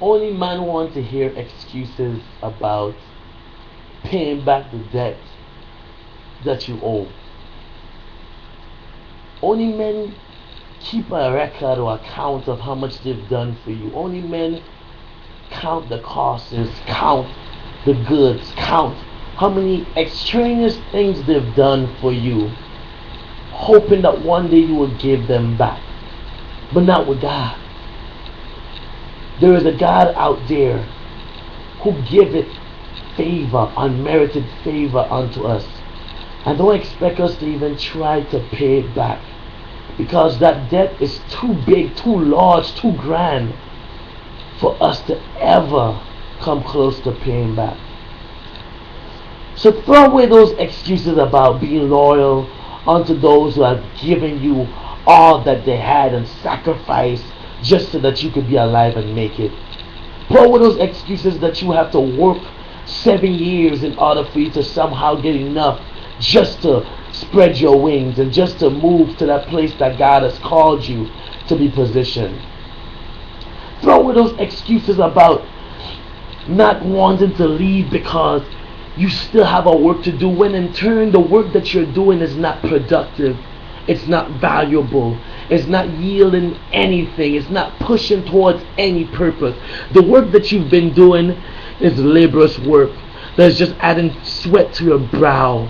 Only man want to hear excuses about paying back the debt that you owe. Only men keep a record or account of how much they've done for you. Only men count the costs, count the goods, count how many extraneous things they've done for you, hoping that one day you will give them back. But not with God. There is a God out there who giveth favor, unmerited favor unto us. And don't expect us to even try to pay it back. Because that debt is too big, too large, too grand for us to ever come close to paying back. So throw away those excuses about being loyal unto those who have given you all that they had and sacrificed just so that you could be alive and make it. Throw away those excuses that you have to work 7 years in order for you to somehow get enough just to spread your wings and just to move to that place that God has called you to be positioned. Throw away those excuses about not wanting to leave because you still have a work to do, when in turn the work that you're doing is not productive, it's not valuable, it's not yielding anything, it's not pushing towards any purpose. The work that you've been doing is laborious work that's just adding sweat to your brow.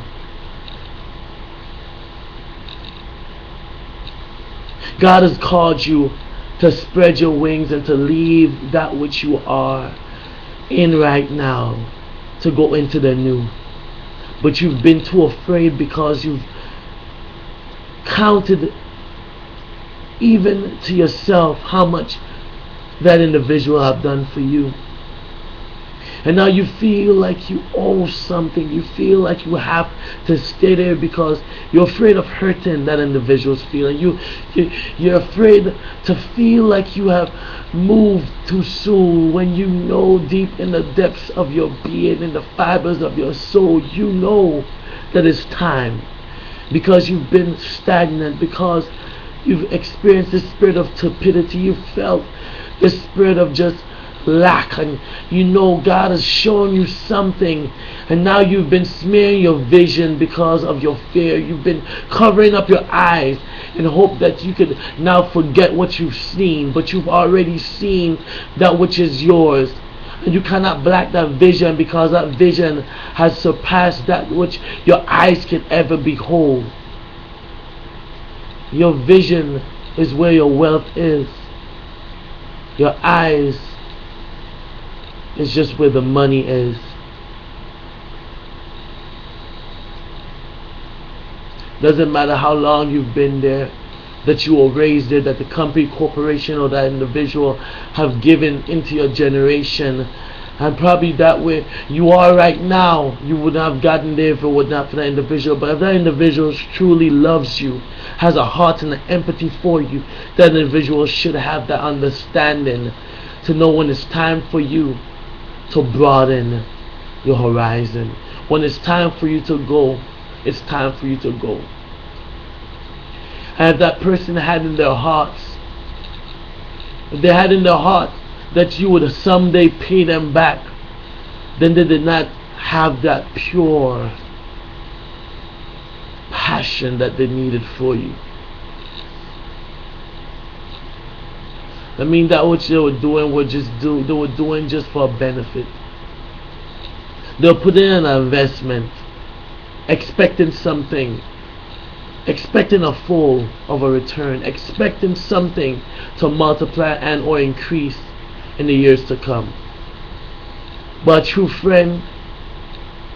God has called you to spread your wings and to leave that which you are in right now to go into the new. But you've been too afraid because you've counted even to yourself how much that individual have done for you. And now you feel like you owe something. You feel like you have to stay there because you're afraid of hurting that individual's feeling. You're afraid to feel like you have moved too soon, when you know deep in the depths of your being, in the fibers of your soul, you know that it's time. Because you've been stagnant, because you've experienced the spirit of tepidity, you've felt the spirit of just lack, and you know God has shown you something, and now you've been smearing your vision because of your fear. You've been covering up your eyes in hope that you could now forget what you've seen, but you've already seen that which is yours, and you cannot black that vision because that vision has surpassed that which your eyes can ever behold. Your vision is where your wealth is. Your eyes is just where the money is. Doesn't matter how long you've been there, that you were raised there, that the company, corporation, or that individual have given into your generation. And probably that way you are right now, you would not have gotten there if it were not for that individual. But if that individual truly loves you, has a heart and an empathy for you, that individual should have that understanding to know when it's time for you to broaden your horizon. When it's time for you to go, it's time for you to go. And if that person had in their hearts, if they had in their heart that you would someday pay them back, then they did not have that pure passion that they needed for you. I mean, that what they were doing they were doing just for a benefit. They were putting in an investment, expecting something, expecting a full of a return, expecting something to multiply and or increase in the years to come. But a true friend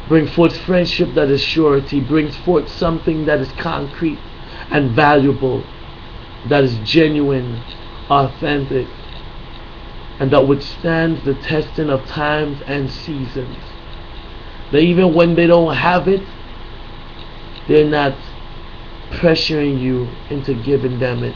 brings forth friendship that is surety, brings forth something that is concrete and valuable, that is genuine, authentic, and that withstands the testing of times and seasons. That even when they don't have it, they're not pressuring you into giving them it.